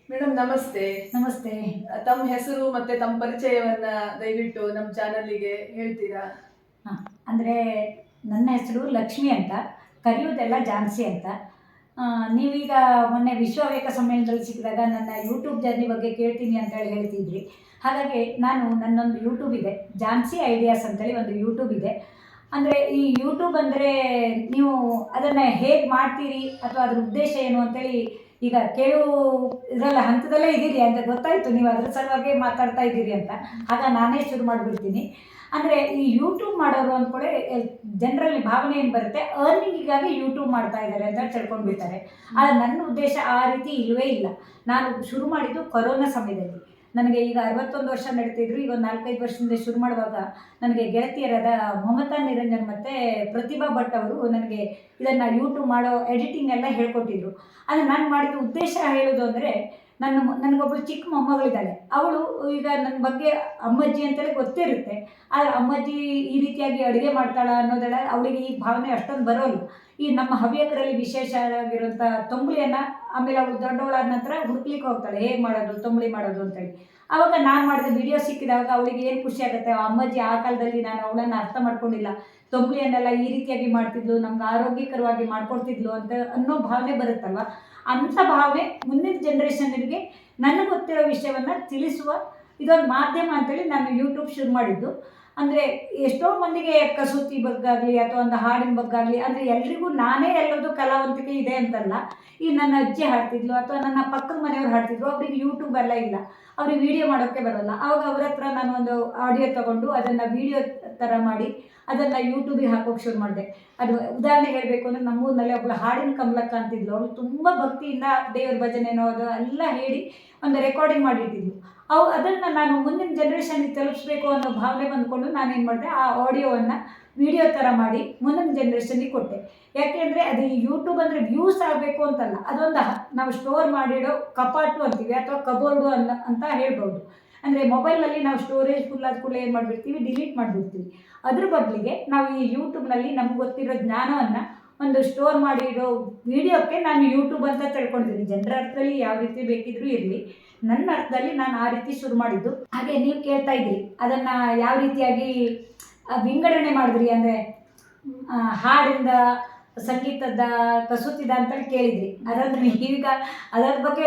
Madam ನಮಸ್ತೆ. ನಮಸ್ತೆ. ತಮ್ಮ ಹೆಸರು ಮತ್ತೆ ತಮ್ಮ ಪರಿಚಯವನ್ನ ದಯವಿಟ್ಟು ನಮ್ಮ ಚಾನಲ್ಗೆ ಹೇಳ್ತೀರಾ? ಹಾಂ, ಅಂದರೆ ನನ್ನ ಹೆಸರು ಲಕ್ಷ್ಮಿ ಅಂತ, ಕರೆಯೋದೆಲ್ಲ ಜಾನ್ಸಿ ಅಂತ. ನೀವೀಗ ಮೊನ್ನೆ ವಿಶ್ವವೇಕ ಸಮ್ಮೇಳನದಲ್ಲಿ ಸಿಕ್ಕಿದಾಗ ನನ್ನ ಯೂಟ್ಯೂಬ್ ಜರ್ನಿ ಬಗ್ಗೆ ಕೇಳ್ತೀನಿ ಅಂತೇಳಿ ಹೇಳ್ತಿದ್ರಿ. ಹಾಗಾಗಿ ನನ್ನೊಂದು ಯೂಟ್ಯೂಬ್ ಇದೆ, ಜಾನ್ಸಿ ಐಡಿಯಾಸ್ ಅಂತೇಳಿ ಒಂದು ಯೂಟ್ಯೂಬ್ ಇದೆ. ಅಂದರೆ ಈ ಯೂಟ್ಯೂಬ್ ಅಂದರೆ ನೀವು ಅದನ್ನು ಹೇಗೆ ಮಾಡ್ತೀರಿ ಅಥವಾ ಅದ್ರ ಉದ್ದೇಶ ಏನು ಅಂತೇಳಿ ಈಗ ಕೆಲವು ಇದರಲ್ಲಿ ಹಂತದಲ್ಲೇ ಇದ್ದೀರಿ ಅಂತ ಗೊತ್ತಾಯಿತು, ನೀವು ಅದ್ರ ಸಲುವಾಗಿ ಮಾತಾಡ್ತಾ ಇದ್ದೀರಿ ಅಂತ. ಆಗ ನಾನೇ ಶುರು ಮಾಡಿಬಿಡ್ತೀನಿ. ಅಂದರೆ ಈ ಯೂಟ್ಯೂಬ್ ಮಾಡೋರು ಅಂದ್ಕೊಳ್ಳಿ, ಜನರಲ್ಲಿ ಭಾವನೆ ಏನು ಬರುತ್ತೆ, ಅರ್ನಿಂಗಿಗಾಗಿ ಯೂಟ್ಯೂಬ್ ಮಾಡ್ತಾ ಇದ್ದಾರೆ ಅಂತ ತಿಳ್ಕೊಂಡ್ಬಿಡ್ತಾರೆ. ಆದರೆ ನನ್ನ ಉದ್ದೇಶ ಆ ರೀತಿ ಇಲ್ಲವೇ ಇಲ್ಲ. ನಾನು ಶುರು ಮಾಡಿದ್ದು ಕೊರೋನಾ ಸಮಯದಲ್ಲಿ. ನನಗೆ ಈಗ 61 ವರ್ಷ ನಡೀತಿದ್ರು. ಈಗ ಒಂದು 4-5 ವರ್ಷದಿಂದ ಶುರು ಮಾಡುವಾಗ ನನಗೆ ಗೆಳತಿಯರಾದ ಮಮತಾ ನಿರಂಜನ್ ಮತ್ತು ಪ್ರತಿಭಾ ಭಟ್ ಅವರು ನನಗೆ ಇದನ್ನು ಯೂಟ್ಯೂಬ್ ಮಾಡೋ ಎಡಿಟಿಂಗ್ ಎಲ್ಲ ಹೇಳ್ಕೊಟ್ಟಿದ್ರು. ಆದರೆ ನಾನು ಮಾಡಿದ ಉದ್ದೇಶ ಹೇಳೋದು ಅಂದರೆ, ನನಗೊಬ್ಬಳು ಚಿಕ್ಕ ಮೊಮ್ಮಗಳಿದ್ದಾಳೆ. ಅವಳು ಈಗ ನನ್ನ ಬಗ್ಗೆ ಅಮ್ಮಜ್ಜಿ ಅಂತೇಳಿ ಗೊತ್ತಿರುತ್ತೆ. ಆದರೆ ಅಮ್ಮಜ್ಜಿ ಈ ರೀತಿಯಾಗಿ ಅಡುಗೆ ಮಾಡ್ತಾಳ ಅನ್ನೋದೆಲ್ಲ ಅವಳಿಗೆ ಈ ಭಾವನೆ ಅಷ್ಟೊಂದು ಬರೋಲ್ಲ. ಈ ನಮ್ಮ ಹವ್ಯಕರಲ್ಲಿ ವಿಶೇಷ ಆಗಿರುವಂಥ ತಂಬುಳಿಯನ್ನು ಆಮೇಲೆ ಅವಳು ದೊಡ್ಡವಳಾದ ನಂತರ ಹುಡುಕ್ಲಿಕ್ಕೆ ಹೋಗ್ತಾಳೆ, ಹೇಗೆ ಮಾಡೋದು ತಂಬುಳಿ ಮಾಡೋದು ಅಂತೇಳಿ. ಆವಾಗ ನಾನು ಮಾಡಿದ ವಿಡಿಯೋ ಸಿಕ್ಕಿದಾಗ ಅವಳಿಗೆ ಏನು ಖುಷಿ ಆಗುತ್ತೆ, ಅಮ್ಮಜ್ಜಿ ಆ ಕಾಲದಲ್ಲಿ ನಾನು ಅವಳನ್ನು ಅರ್ಥ ಮಾಡ್ಕೊಂಡಿಲ್ಲ, ತಂಬುಳಿಯನ್ನೆಲ್ಲ ಈ ರೀತಿಯಾಗಿ ಮಾಡ್ತಿದ್ಲು, ನಮ್ಗೆ ಆರೋಗ್ಯಕರವಾಗಿ ಮಾಡ್ಕೊಡ್ತಿದ್ಲು ಅಂತ ಅನ್ನೋ ಭಾವನೆ ಬರುತ್ತಲ್ವ. ಅಂಥ ಭಾವನೆ ಮುಂದಿನ ಜನ್ರೇಷನ್ನಿಗೆ ನನಗೆ ಗೊತ್ತಿರೋ ವಿಷಯವನ್ನು ತಿಳಿಸುವ ಇದೊಂದು ಮಾಧ್ಯಮ ಅಂತೇಳಿ ನಾನು ಯೂಟ್ಯೂಬ್ ಶುರು ಮಾಡಿದ್ದು. ಅಂದರೆ ಎಷ್ಟೋ ಮಂದಿಗೆ ಕಸೂತಿ ಬಗ್ಗಾಗಲಿ ಅಥವಾ ಒಂದು ಹಾಡಿನ ಬಗ್ಗಾಗಲಿ, ಅಂದರೆ ಎಲ್ರಿಗೂ ನಾನೇ ಎಲ್ಲೋದು ಕಲಾವಂತಿಕೆ ಇದೆ ಅಂತಲ್ಲ. ಈ ನನ್ನ ಅಜ್ಜಿ ಹಾಡ್ತಿದ್ಲು ಅಥವಾ ನನ್ನ ಪಕ್ಕದ ಮನೆಯವ್ರು ಹಾಡ್ತಿದ್ರು, ಅವ್ರಿಗೆ ಯೂಟ್ಯೂಬ್ ಎಲ್ಲ ಇಲ್ಲ, ಅವ್ರಿಗೆ ವೀಡಿಯೋ ಮಾಡೋಕ್ಕೆ ಬರೋಲ್ಲ. ಆವಾಗ ಅವ್ರ ಹತ್ರ ನಾನು ಒಂದು ಆಡಿಯೋ ತೊಗೊಂಡು ಅದನ್ನು ವೀಡಿಯೋ ಥರ ಮಾಡಿ ಅದನ್ನು ಯೂಟ್ಯೂಬಿಗೆ ಹಾಕೋಕ್ಕೆ ಶುರು ಮಾಡಿದೆ. ಅದು ಉದಾಹರಣೆ ಹೇಳಬೇಕು ಅಂದರೆ, ನಮ್ಮೂರಿನಲ್ಲಿ ಒಬ್ಬಳು ಹಾಡಿನ ಕಮಲಕ್ಕ ಅಂತಿದ್ಲು. ಅವಳು ತುಂಬ ಭಕ್ತಿಯಿಂದ ದೇವ್ರ ಭಜನೆನೋ ಅದು ಎಲ್ಲ ಹೇಳಿ ಒಂದು ರೆಕಾರ್ಡಿಂಗ್ ಮಾಡಿಟ್ಟಿದ್ಲು. ಅದನ್ನು ನಾನು ಮುಂದಿನ ಜನ್ರೇಷನ್ಗೆ ತಲುಪಿಸ್ಬೇಕು ಅನ್ನೋ ಭಾವನೆ ಬಂದ್ಕೊಂಡು ನಾನೇನು ಮಾಡಿದೆ, ಆ ಆಡಿಯೋವನ್ನು ವಿಡಿಯೋ ಥರ ಮಾಡಿ ಮುಂದಿನ ಜನ್ರೇಷನ್ಗೆ ಕೊಟ್ಟೆ. ಯಾಕೆಂದರೆ ಅದು ಈ ಯೂಟ್ಯೂಬ್ ಅಂದರೆ ವ್ಯೂಸ್ ಆಗಬೇಕು ಅಂತಲ್ಲ, ಅದೊಂದು ನಾವು ಸ್ಟೋರ್ ಮಾಡಿಡೋ ಕಪಾಟು ಅಂತೀವಿ ಅಥವಾ ಕಬೋರ್ಡು ಅಂತ ಹೇಳ್ಬೋದು. ಅಂದರೆ ಮೊಬೈಲ್ನಲ್ಲಿ ನಾವು ಸ್ಟೋರೇಜ್ ಫುಲ್ ಆದ ಕೂಡಲೇ ಏನು ಮಾಡಿಬಿಡ್ತೀವಿ, ಡಿಲೀಟ್ ಮಾಡಿಬಿಡ್ತೀವಿ. ಅದ್ರ ಬದಲಿಗೆ ನಾವು ಈ ಯೂಟ್ಯೂಬ್ನಲ್ಲಿ ನಮ್ಗೆ ಗೊತ್ತಿರೋ ಜ್ಞಾನವನ್ನು ಒಂದು ಸ್ಟೋರ್ ಮಾಡಿರೋ ವಿಡಿಯೋಕ್ಕೆ ನಾನು ಯೂಟ್ಯೂಬ್ ಅಂತ ತಿಳ್ಕೊಂಡಿದ್ದೀನಿ. ಜನರ ಅರ್ಥದಲ್ಲಿ ಯಾವ ರೀತಿ ಬೇಕಿದ್ರೂ ಇರಲಿ, ನನ್ನ ಅರ್ಥದಲ್ಲಿ ನಾನು ಆ ರೀತಿ ಶುರು ಮಾಡಿದ್ದು. ಹಾಗೆ ನೀವು ಕೇಳ್ತಾ ಇದ್ರಿ ಅದನ್ನು ಯಾವ ರೀತಿಯಾಗಿ ವಿಂಗಡಣೆ ಮಾಡಿದ್ರಿ, ಅಂದರೆ ಹಾಡಿಂದ ಸಂಗೀತದ ಕಸೂತಿದ ಅಂತೇಳಿ ಕೇಳಿದ್ರಿ. ಅದಂದ್ರೆ ನೀವೀಗ ಅದರ ಬಗ್ಗೆ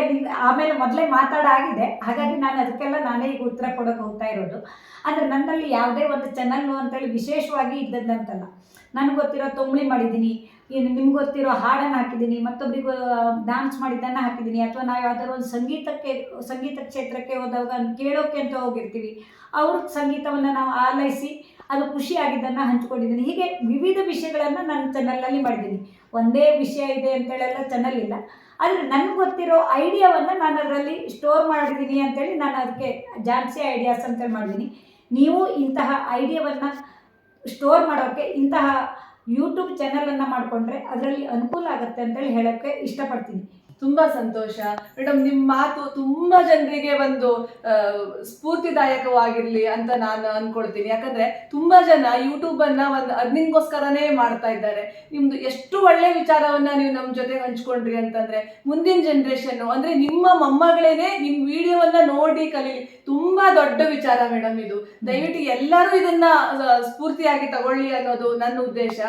ಆಮೇಲೆ ಮೊದಲೇ ಮಾತಾಡಾಗಿದೆ. ಹಾಗಾಗಿ ನಾನು ಅದಕ್ಕೆಲ್ಲ ನಾನೇ ಈಗ ಉತ್ತರ ಕೊಡೋಕೆ ಹೋಗ್ತಾ ಇರೋದು. ಆದರೆ ನನ್ನಲ್ಲಿ ಯಾವುದೇ ಒಂದು ಚಾನಲ್ಲು ಅಂತೇಳಿ ವಿಶೇಷವಾಗಿ ಇದ್ದದ್ದಂತಲ್ಲ. ನನಗೆ ಗೊತ್ತಿರೋ ತಂಬುಳಿ ಮಾಡಿದ್ದೀನಿ, ಏನು ನಿಮ್ಗೆ ಗೊತ್ತಿರೋ ಹಾಡನ್ನು ಹಾಕಿದ್ದೀನಿ, ಮತ್ತೊಬ್ಬರಿಗೂ ಡ್ಯಾನ್ಸ್ ಮಾಡಿದ್ದನ್ನು ಹಾಕಿದ್ದೀನಿ, ಅಥವಾ ನಾವು ಯಾವುದಾದ್ರು ಒಂದು ಸಂಗೀತ ಕ್ಷೇತ್ರಕ್ಕೆ ಹೋದಾಗ ಕೇಳೋಕ್ಕೆ ಅಂತ ಹೋಗಿರ್ತೀವಿ, ಅವ್ರ ಸಂಗೀತವನ್ನು ನಾವು ಆಲೈಸಿ ಅದು ಖುಷಿಯಾಗಿದ್ದನ್ನು ಹಂಚ್ಕೊಂಡಿದ್ದೀನಿ. ಹೀಗೆ ವಿವಿಧ ವಿಷಯಗಳನ್ನು ನನ್ನ ಚಾನಲಲ್ಲಿ ಮಾಡಿದ್ದೀನಿ. ಒಂದೇ ವಿಷಯ ಇದೆ ಅಂತೇಳೆಲ್ಲ ಚಾನಲ್ ಇಲ್ಲ. ಆದರೆ ನನಗೆ ಗೊತ್ತಿರೋ ಐಡಿಯಾವನ್ನು ನಾನು ಅದರಲ್ಲಿ ಸ್ಟೋರ್ ಮಾಡಿದ್ದೀನಿ ಅಂತೇಳಿ ನಾನು ಅದಕ್ಕೆ ಜಾನ್ಸಿ ಐಡಿಯಾಸ್ ಅಂತೇಳಿ ಮಾಡಿದ್ದೀನಿ. ನೀವು ಇಂತಹ ಐಡಿಯಾವನ್ನು ಸ್ಟೋರ್ ಮಾಡೋಕ್ಕೆ ಇಂತಹ ಯೂಟ್ಯೂಬ್ ಚಾನಲನ್ನು ಮಾಡಿಕೊಂಡ್ರೆ ಅದರಲ್ಲಿ ಅನುಕೂಲ ಆಗುತ್ತೆ ಅಂತೇಳಿ ಹೇಳೋಕ್ಕೆ ಇಷ್ಟಪಡ್ತೀನಿ. ತುಂಬ ಸಂತೋಷ ಮೇಡಮ್. ನಿಮ್ಮ ಮಾತು ತುಂಬ ಜನರಿಗೆ ಒಂದು ಸ್ಫೂರ್ತಿದಾಯಕವಾಗಿರಲಿ ಅಂತ ನಾನು ಅಂದ್ಕೊಳ್ತೀನಿ. ಯಾಕಂದರೆ ತುಂಬ ಜನ ಯೂಟ್ಯೂಬನ್ನು ಒಂದು ಅರ್ನಿಂಗ್ಗೋಸ್ಕರನೇ ಮಾಡ್ತಾ ಇದ್ದಾರೆ. ನಿಮ್ಮದು ಎಷ್ಟು ಒಳ್ಳೆಯ ವಿಚಾರವನ್ನು ನೀವು ನಮ್ಮ ಜೊತೆ ಹಂಚ್ಕೊಂಡ್ರಿ ಅಂತಂದರೆ, ಮುಂದಿನ ಜನ್ರೇಷನ್ನು ಅಂದರೆ ನಿಮ್ಮ ಮೊಮ್ಮಗಳೇನೆ ನಿಮ್ಮ ವಿಡಿಯೋವನ್ನು ನೋಡಿ ಕಲೀಲಿ. ತುಂಬ ದೊಡ್ಡ ವಿಚಾರ ಮೇಡಮ್ ಇದು. ದಯವಿಟ್ಟು ಎಲ್ಲರೂ ಇದನ್ನು ಸ್ಫೂರ್ತಿಯಾಗಿ ತಗೊಳ್ಳಿ ಅನ್ನೋದು ನನ್ನ ಉದ್ದೇಶ.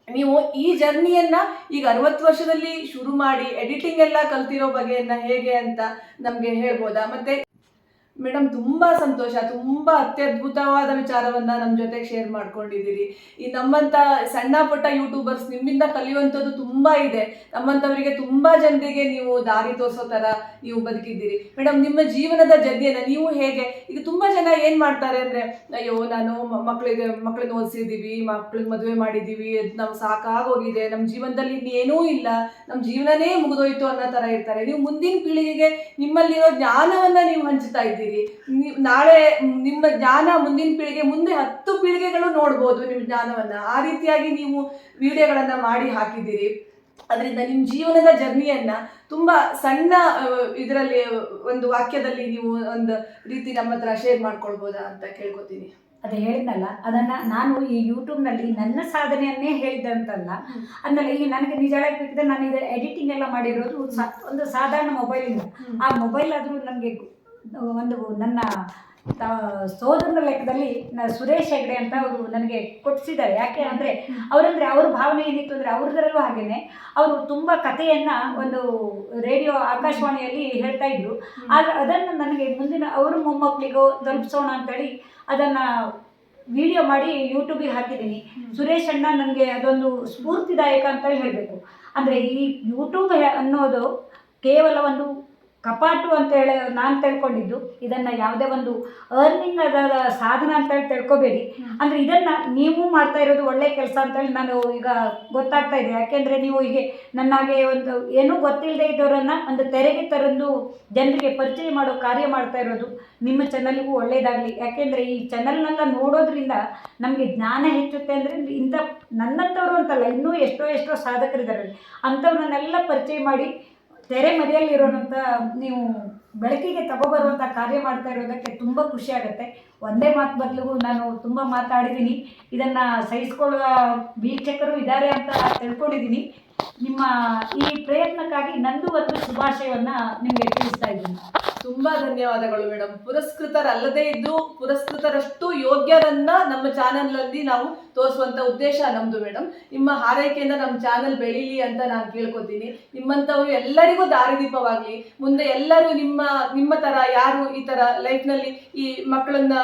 ನೀವು ಈ ಜರ್ನಿಯನ್ನು ಈಗ 60 ವರ್ಷದಲ್ಲಿ ಶುರು ಮಾಡಿ ಎಡಿಟಿಂಗ್ ಎಲ್ಲ ಕಲ್ತಿರೋ ಬಗೆಯನ್ನು ಹೇಗೆ ಅಂತ ನಮಗೆ ಹೇಳ್ಬೋದಾ? ಮತ್ತು ಮೇಡಮ್ ತುಂಬ ಸಂತೋಷ, ತುಂಬ ಅತ್ಯದ್ಭುತವಾದ ವಿಚಾರವನ್ನು ನಮ್ಮ ಜೊತೆಗೆ ಶೇರ್ ಮಾಡ್ಕೊಂಡಿದ್ದೀರಿ. ಈ ನಮ್ಮಂಥ ಸಣ್ಣ ಪುಟ್ಟ ಯೂಟ್ಯೂಬರ್ಸ್ ನಿಮ್ಮಿಂದ ಕಲಿಯುವಂಥದ್ದು ತುಂಬ ಇದೆ. ನಮ್ಮಂಥವರಿಗೆ ತುಂಬ ಜನರಿಗೆ ನೀವು ದಾರಿ ತೋರಿಸೋ ಥರ ನೀವು ಬದುಕಿದ್ದೀರಿ ಮೇಡಮ್. ನಿಮ್ಮ ಜೀವನದ ಜರ್ನಿಯನ್ನು ನೀವು ಹೇಗೆ, ಈಗ ತುಂಬ ಜನ ಏನು ಮಾಡ್ತಾರೆ ಅಂದರೆ, ಅಯ್ಯೋ ನಾನು ಮಕ್ಕಳನ್ನ ಓದಿಸಿದ್ದೀವಿ, ಮಕ್ಳಿಗೆ ಮದುವೆ ಮಾಡಿದ್ದೀವಿ, ನಾವು ಸಾಕಾಗೋಗಿದೆ, ನಮ್ಮ ಜೀವನದಲ್ಲಿ ಇನ್ನೇನೂ ಇಲ್ಲ, ನಮ್ಮ ಜೀವನನೇ ಮುಗಿದೋಯ್ತು ಅನ್ನೋ ಥರ ಇರ್ತಾರೆ. ನೀವು ಮುಂದಿನ ಪೀಳಿಗೆಗೆ ನಿಮ್ಮಲ್ಲಿರೋ ಜ್ಞಾನವನ್ನು ನೀವು ಹಂಚ್ತಾ ಇದ್ದೀರಿ. ನಾಳೆ ನಿಮ್ಮ ಜ್ಞಾನ ಮುಂದಿನ ಪೀಳಿಗೆ, ಮುಂದೆ 10 ಪೀಳಿಗೆಗಳು ನೋಡ್ಬೋದು ನಿಮ್ಮ ಜ್ಞಾನವನ್ನು. ಆ ರೀತಿಯಾಗಿ ನೀವು ವಿಡಿಯೋಗಳನ್ನು ಮಾಡಿ ಹಾಕಿದ್ದೀರಿ. ಅದರಿಂದ ನಿಮ್ಮ ಜೀವನದ ಜರ್ನಿಯನ್ನು ತುಂಬ ಸಣ್ಣ ಇದರಲ್ಲಿ ಒಂದು ವಾಕ್ಯದಲ್ಲಿ ನೀವು ಒಂದು ರೀತಿ ನಮ್ಮ ಹತ್ರ ಶೇರ್ ಮಾಡ್ಕೊಳ್ಬೋದಾ ಅಂತ ಕೇಳ್ಕೊತೀನಿ. ಅದೇ ಹೇಳಿದ್ನಲ್ಲ, ಅದನ್ನು ನಾನು ಈ ಯೂಟ್ಯೂಬ್ನಲ್ಲಿ ನನ್ನ ಸಾಧನೆಯನ್ನೇ ಹೇಳಿದಂತಲ್ಲ. ಅಂದಲ್ಲ, ಈಗ ನನಗೆ ನಿಜ ಹೇಳಬೇಕಿದ್ರೆ ನಾನು ಇದು ಎಡಿಟಿಂಗ್ ಎಲ್ಲ ಮಾಡಿರೋದು ಒಂದು ಸಾಧಾರಣ ಮೊಬೈಲಿಂದ. ಆ ಮೊಬೈಲ್ ಆದರೂ ನನಗೆ ಒಂದು ನನ್ನ ಸೋದರನ ಲೆಕ್ಕದಲ್ಲಿ ಸುರೇಶ್ ಹೆಗ್ಡೆ ಅಂತ ಅವರು ನನಗೆ ಕೊಡಿಸಿದ್ದಾರೆ. ಯಾಕೆ ಅಂದರೆ ಅವ್ರ ಭಾವನೆ ಏನಿತ್ತು ಅಂದರೆ ಅವ್ರದ್ರಲ್ಲೂ ಹಾಗೇನೆ ಅವರು ತುಂಬ ಕಥೆಯನ್ನು ಒಂದು ರೇಡಿಯೋ ಆಕಾಶವಾಣಿಯಲ್ಲಿ ಹೇಳ್ತಾ ಇದ್ರು. ಆಗ ಅದನ್ನು ನನಗೆ ಮುಂದಿನ ಅವ್ರ ಮೊಮ್ಮಕ್ಕಳಿಗೂ ತಲುಪಿಸೋಣ ಅಂತೇಳಿ ಅದನ್ನು ವಿಡಿಯೋ ಮಾಡಿ ಯೂಟ್ಯೂಬಿಗೆ ಹಾಕಿದ್ದೀನಿ. ಸುರೇಶ್ ಅಣ್ಣ ನನಗೆ ಅದೊಂದು ಸ್ಫೂರ್ತಿದಾಯಕ ಅಂತೇಳಿ ಹೇಳಬೇಕು. ಅಂದರೆ ಈ ಯೂಟ್ಯೂಬ್ ಅನ್ನೋದು ಕೇವಲ ಒಂದು ಕಪಾಟು ಅಂತೇಳಿ ನಾನು ತಿಳ್ಕೊಂಡಿದ್ದು. ಇದನ್ನು ಯಾವುದೇ ಒಂದು ಅರ್ನಿಂಗ್ ಅದರ ಸಾಧನ ಅಂತೇಳಿ ತಿಳ್ಕೊಬೇಡಿ. ಅಂದರೆ ಇದನ್ನು ನೀವು ಮಾಡ್ತಾ ಇರೋದು ಒಳ್ಳೆಯ ಕೆಲಸ ಅಂತೇಳಿ ನಾನು ಈಗ ಗೊತ್ತಾಗ್ತಾ ಇದೆ. ಯಾಕೆಂದರೆ ನೀವು ಹೀಗೆ ನನ್ನಾಗೆ ಒಂದು ಏನೂ ಗೊತ್ತಿಲ್ಲದೆ ಇದ್ದವರನ್ನು ಒಂದು ತೆರೆಗೆ ತರಂದು ಜನರಿಗೆ ಪರಿಚಯ ಮಾಡೋ ಕಾರ್ಯ ಮಾಡ್ತಾ ಇರೋದು ನಿಮ್ಮ ಚಾನಲ್ಗೂ ಒಳ್ಳೆಯದಾಗಲಿ. ಯಾಕೆಂದರೆ ಈ ಚಾನಲ್ನೆಲ್ಲ ನೋಡೋದ್ರಿಂದ ನಮಗೆ ಜ್ಞಾನ ಹೆಚ್ಚುತ್ತೆ. ಅಂದರೆ ಇಂಥ ನನ್ನಂಥವ್ರು ಅಂತಲ್ಲ, ಇನ್ನೂ ಎಷ್ಟೋ ಸಾಧಕರಿದ್ದಾರೆ, ಅಂಥವ್ರನ್ನೆಲ್ಲ ಪರಿಚಯ ಮಾಡಿ ತೆರೆ ಮರೆಯಲ್ಲಿರೋಂಥ ನೀವು ಬೆಳಕಿಗೆ ತಗೊಬರುವಂಥ ಕಾರ್ಯ ಮಾಡ್ತಾ ಇರೋದಕ್ಕೆ ತುಂಬ ಖುಷಿ ಆಗುತ್ತೆ. ಒಂದೇ ಮಾತು ಬದಲಿಗೂ ನಾನು ತುಂಬ ಮಾತಾಡಿದ್ದೀನಿ. ಇದನ್ನು ಸಹಿಸ್ಕೊಳ್ಳುವ ವೀಕ್ಷಕರು ಇದ್ದಾರೆ ಅಂತ ತಿಳ್ಕೊಂಡಿದ್ದೀನಿ. ನಿಮ್ಮ ಈ ಪ್ರಯತ್ನಕ್ಕಾಗಿ ನಂದು ಒಂದು ಶುಭಾಶಯವನ್ನು ನಿಮಗೆ ತಿಳಿಸ್ತಾ ಇದ್ದೀನಿ. ತುಂಬಾ ಧನ್ಯವಾದಗಳು ಮೇಡಮ್. ಪುರಸ್ಕೃತರಲ್ಲದೇ ಇದ್ದು ಪುರಸ್ಕೃತರಷ್ಟು ಯೋಗ್ಯರನ್ನ ನಮ್ಮ ಚಾನೆಲ್ ಅಲ್ಲಿ ನಾವು ತೋರಿಸುವಂತ ಉದ್ದೇಶ ನಮ್ದು ಮೇಡಮ್. ನಿಮ್ಮ ಹಾರೈಕೆಯಿಂದ ನಮ್ಮ ಚಾನೆಲ್ ಬೆಳೀಲಿ ಅಂತ ನಾನು ಕೇಳ್ಕೊತೀನಿ. ನಿಮ್ಮಂಥವ್ರು ಎಲ್ಲರಿಗೂ ದಾರಿದೀಪವಾಗ್ಲಿ. ಮುಂದೆ ಎಲ್ಲರೂ ನಿಮ್ಮ ತರ ಯಾರು ಈ ತರ ಲೈಫ್ ನಲ್ಲಿ ಈ ಮಕ್ಕಳನ್ನ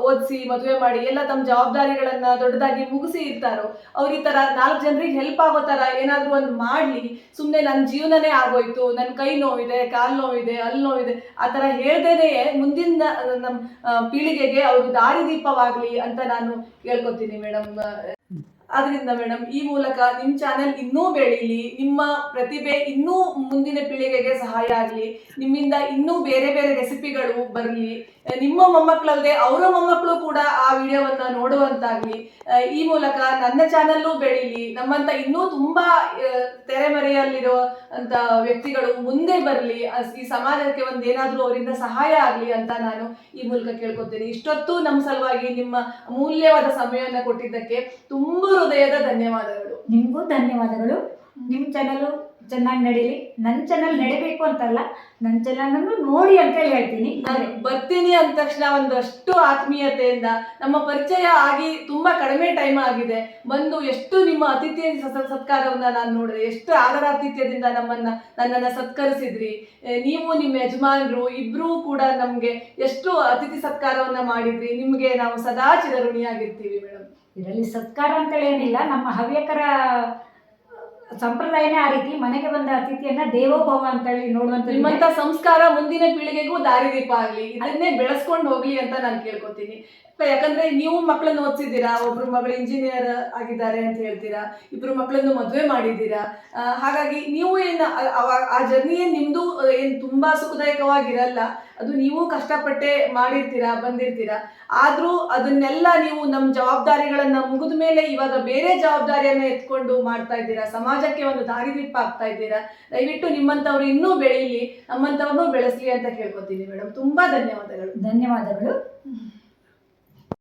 ಓದಿಸಿ ಮದುವೆ ಮಾಡಿ ಎಲ್ಲ ತಮ್ಮ ಜವಾಬ್ದಾರಿಗಳನ್ನ ದೊಡ್ಡದಾಗಿ ಮುಗಿಸಿ ಇರ್ತಾರೋ, ಅವ್ರು ಈ ತರ 4 ಜನರಿಗೆ ಹೆಲ್ಪ್ ಆಗೋ ತರ ಏನಾದ್ರು ಒಂದು ಮಾಡ್ಲಿ. ಸುಮ್ಮನೆ ನನ್ನ ಜೀವನನೇ ಆಗೋಯ್ತು, ನನ್ನ ಕೈ ನೋವಿದೆ, ಕಾಲು ನೋವಿದೆ, ಅಲ್ಲಿ ನೋವಿದೆ ಆ ಥರ ಹೇಳ್ದೇನೆ ಮುಂದಿನ ನಮ್ಮ ಪೀಳಿಗೆಗೆ ಅವರು ದಾರಿದೀಪವಾಗಲಿ ಅಂತ ನಾನು ಕೇಳ್ಕೊತೀನಿ ಮೇಡಮ್. ಆದ್ರಿಂದ ಮೇಡಮ್, ಈ ಮೂಲಕ ನಿಮ್ಮ ಚಾನೆಲ್ ಇನ್ನೂ ಬೆಳೀಲಿ, ನಿಮ್ಮ ಪ್ರತಿಭೆ ಇನ್ನೂ ಮುಂದಿನ ಪೀಳಿಗೆಗೆ ಸಹಾಯ ಆಗಲಿ, ನಿಮ್ಮಿಂದ ಇನ್ನೂ ಬೇರೆ ಬೇರೆ ರೆಸಿಪಿಗಳು ಬರಲಿ, ನಿಮ್ಮ ಮೊಮ್ಮಕ್ಕಳಲ್ಲದೆ ಅವರ ಮೊಮ್ಮಕ್ಕಳು ಕೂಡ ಆ ವಿಡಿಯೋವನ್ನ ನೋಡುವಂತಾಗ್ಲಿ. ಈ ಮೂಲಕ ನನ್ನ ಚಾನಲ್ಲು ಬೆಳೀಲಿ, ನಮ್ಮಂತ ಇನ್ನೂ ತುಂಬಾ ತೆರೆಮರೆಯಲ್ಲಿರೋ ಅಂತ ವ್ಯಕ್ತಿಗಳು ಮುಂದೆ ಬರಲಿ, ಈ ಸಮಾಜಕ್ಕೆ ಒಂದೇನಾದ್ರೂ ಅವರಿಂದ ಸಹಾಯ ಆಗಲಿ ಅಂತ ನಾನು ಈ ಮೂಲಕ ಕೇಳ್ಕೊತೀನಿ. ಇಷ್ಟೊತ್ತು ನಮ್ಮ ಸಲುವಾಗಿ ನಿಮ್ಮ ಅಮೂಲ್ಯವಾದ ಸಮಯವನ್ನು ಕೊಟ್ಟಿದ್ದಕ್ಕೆ ತುಂಬ ಹೃದಯದ ಧನ್ಯವಾದಗಳು. ನಿಮಗೂ ಧನ್ಯವಾದಗಳು. ನಿಮ್ಮ ಚಾನಲು ಚೆನ್ನಾಗಿ ನಡೀಲಿ. ನನ್ನ ಚಾನಲ್ ನಡಿಬೇಕು ಅಂತಲ್ಲ, ನನ್ನ ಚಾನಲನ್ನು ನೋಡಿ ಅಂತೇಳಿ ಹೇಳ್ತೀನಿ. ನಾನು ಬರ್ತೀನಿ ಅಂದ ತಕ್ಷಣ ಒಂದಷ್ಟು ಆತ್ಮೀಯತೆಯಿಂದ ನಮ್ಮ ಪರಿಚಯ ಆಗಿ ತುಂಬಾ ಕಡಿಮೆ ಟೈಮ್ ಆಗಿದೆ. ಬಂದು ಎಷ್ಟು ನಿಮ್ಮ ಅತಿಥಿ ಸತ್ಕಾರವನ್ನ ನಾನು ನೋಡಿದೆ, ಎಷ್ಟು ಆದರಾತಿಥ್ಯದಿಂದ ನನ್ನನ್ನು ಸತ್ಕರಿಸಿದ್ರಿ. ನೀವು ನಿಮ್ಮ ಯಜಮಾನರು ಇಬ್ರೂ ಕೂಡ ನಮ್ಗೆ ಎಷ್ಟು ಅತಿಥಿ ಸತ್ಕಾರವನ್ನ ಮಾಡಿದ್ರಿ. ನಿಮ್ಗೆ ನಾವು ಸದಾ ಚಿರಋಣಿಯಾಗಿರ್ತೀವಿ ಮೇಡಮ್. ಇದರಲ್ಲಿ ಸತ್ಕಾರ ಅಂತೇಳಿ ಏನಿಲ್ಲ, ನಮ್ಮ ಹವ್ಯಕರ ಸಂಪ್ರದಾಯನೇ ಆ ರೀತಿ. ಮನೆಗೆ ಬಂದ ಅತಿಥಿಯನ್ನ ದೇವೋಭವ ಅಂತೇಳಿ ನೋಡುವಂತ ನಿಮ್ಮಂತ ಸಂಸ್ಕಾರ ಮುಂದಿನ ಪೀಳಿಗೆಗೂ ದಾರಿದೀಪ ಆಗ್ಲಿ, ಇದನ್ನೇ ಬೆಳೆಸ್ಕೊಂಡು ಹೋಗ್ಲಿ ಅಂತ ನಾನು ಕೇಳ್ಕೊತೀನಿ. ಯಾಕಂದ್ರೆ ನೀವು ಮಕ್ಕಳನ್ನು ಓದಿಸಿದ್ದೀರಾ, ಒಬ್ರು ಮಗಳು ಇಂಜಿನಿಯರ್ ಆಗಿದ್ದಾರೆ ಅಂತ ಹೇಳ್ತೀರಾ, ಇಬ್ರು ಮಕ್ಕಳನ್ನು ಮದುವೆ ಮಾಡಿದ್ದೀರಾ. ಹಾಗಾಗಿ ನೀವು ಆ ಜರ್ನಿ ನಿಮ್ದು ಏನ್ ತುಂಬಾ ಸುಖದಾಯಕವಾಗಿರಲ್ಲ, ಅದು ನೀವು ಕಷ್ಟಪಟ್ಟೆ ಮಾಡಿರ್ತೀರಾ, ಬಂದಿರ್ತೀರಾ. ಆದ್ರೂ ಅದನ್ನೆಲ್ಲ ನೀವು ನಮ್ಮ ಜವಾಬ್ದಾರಿಗಳನ್ನ ಮುಗಿದ ಮೇಲೆ ಇವಾಗ ಬೇರೆ ಜವಾಬ್ದಾರಿಯನ್ನ ಎತ್ಕೊಂಡು ಮಾಡ್ತಾ ಇದ್ದೀರಾ, ಸಮಾಜಕ್ಕೆ ಒಂದು ದಾರಿದೀಪ ಆಗ್ತಾ ಇದ್ದೀರಾ. ದಯವಿಟ್ಟು ನಿಮ್ಮಂಥವ್ರು ಇನ್ನೂ ಬೆಳೀಲಿ, ನಮ್ಮಂಥವ್ರನ್ನೂ ಬೆಳೆಸ್ಲಿ ಅಂತ ಕೇಳ್ಕೊತೀನಿ ಮೇಡಮ್. ತುಂಬಾ ಧನ್ಯವಾದಗಳು. ಧನ್ಯವಾದಗಳು.